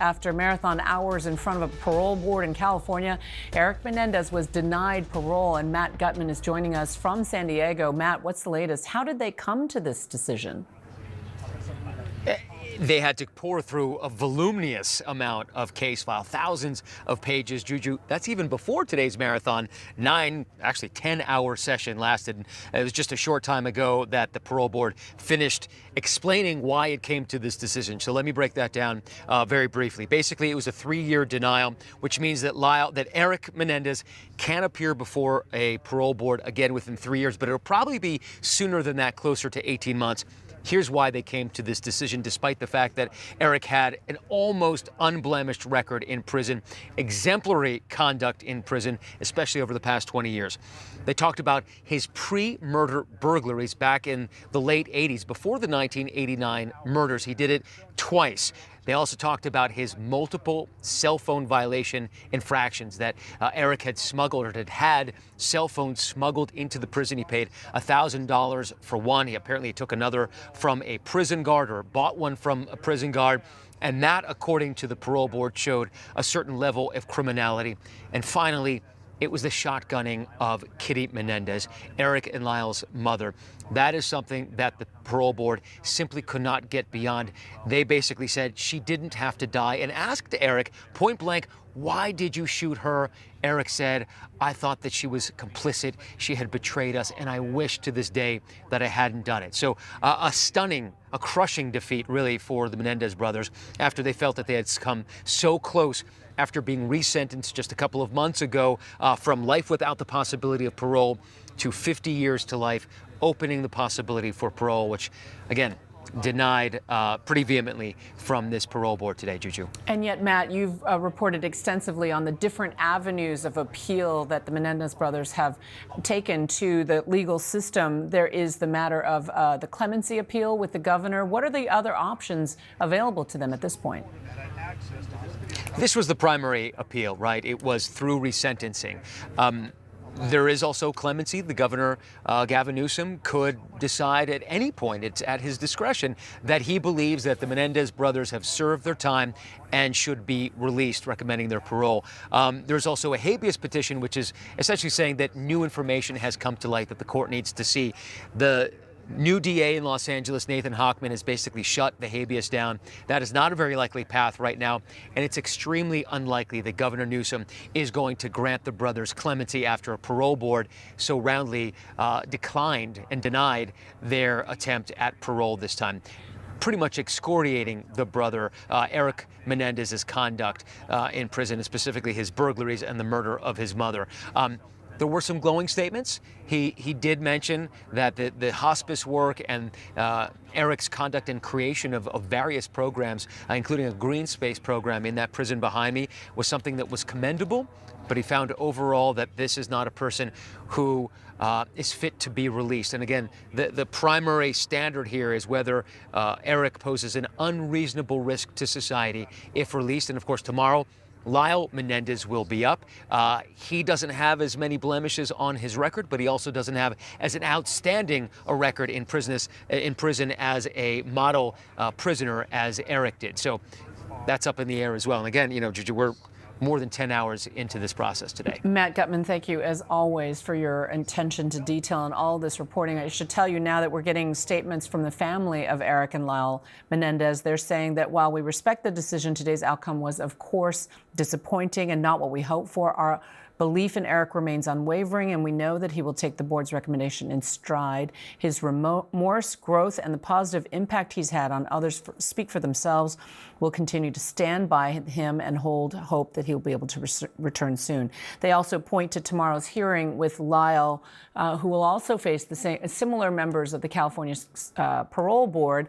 After marathon hours in front of a parole board in California, Erik Menendez was denied parole, and Matt Gutman is joining us from San Diego. Matt, what's the latest? How did they come to this decision? They had to pour through a voluminous amount of case file, thousands of pages. Juju, that's even before today's marathon. 10-hour session lasted. It was just a short time ago that the parole board finished explaining why it came to this decision. So let me break that down very briefly. Basically, it was a 3-year denial, which means that Erik Menendez can appear before a parole board again within 3 years, but it'll probably be sooner than that, closer to 18 months. Here's why they came to this decision, despite the fact that Erik had an almost unblemished record in prison, exemplary conduct in prison, especially over the past 20 years. They talked about his pre-murder burglaries back in the late 80s, before the 1989 murders. He did it twice. They also talked about his multiple cell phone violation infractions that Erik had smuggled, or had cell phones smuggled into the prison. He paid $1,000 for one. He apparently took another from a prison guard, or bought one from a prison guard. And that, according to the parole board, showed a certain level of criminality. And finally, it was the shotgunning of Kitty Menendez, Erik and Lyle's mother. That is something that the parole board simply could not get beyond. They basically said she didn't have to die, and asked Erik point blank, "Why did you shoot her?" Erik said, "I thought that she was complicit. She had betrayed us, and I wish to this day that I hadn't done it." So a crushing defeat, really, for the Menendez brothers after they felt that they had come so close after being resentenced just a couple of months ago from life without the possibility of parole to 50 years to life, opening the possibility for parole, which, again, denied pretty vehemently from this parole board today, Juju. And yet, Matt, you've reported extensively on the different avenues of appeal that the Menendez brothers have taken to the legal system. There is the matter of the clemency appeal with the governor. What are the other options available to them at this point? This was the primary appeal, right? It was through resentencing. There is also clemency. The governor, Gavin Newsom, could decide at any point, it's at his discretion, that he believes that the Menendez brothers have served their time and should be released, recommending their parole. There's also a habeas petition, which is essentially saying that new information has come to light that the court needs to see. The new DA in Los Angeles, Nathan Hochman, has basically shut the habeas down. That is not a very likely path right now, and it's extremely unlikely that Governor Newsom is going to grant the brothers clemency after a parole board so roundly declined and denied their attempt at parole this time, pretty much excoriating the brother Erik Menendez's conduct in prison, and specifically his burglaries and the murder of his mother. There were some glowing statements. He did mention that the hospice work and Erik's conduct and creation of various programs, including a green space program in that prison behind me, was something that was commendable. But he found overall that this is not a person who is fit to be released. And again, the primary standard here is whether Erik poses an unreasonable risk to society if released. And of course, tomorrow, Lyle Menendez will be up. He doesn't have as many blemishes on his record, but he also doesn't have as an outstanding a record in prison as a model prisoner as Erik did. So that's up in the air as well. And again, Juju, we're more than 10 hours into this process today. Matt Gutman, thank you, as always, for your attention to detail and all this reporting. I should tell you now that we're getting statements from the family of Erik and Lyle Menendez. They're saying that while we respect the decision, today's outcome was, of course, disappointing and not what we hoped for. Our belief in Erik remains unwavering, and we know that he will take the board's recommendation in stride. His remorse, growth, and the positive impact he's had on others speak for themselves. We'll continue to stand by him and hold hope that he'll be able to return soon. They also point to tomorrow's hearing with Lyle, who will also face the similar members of the California parole board.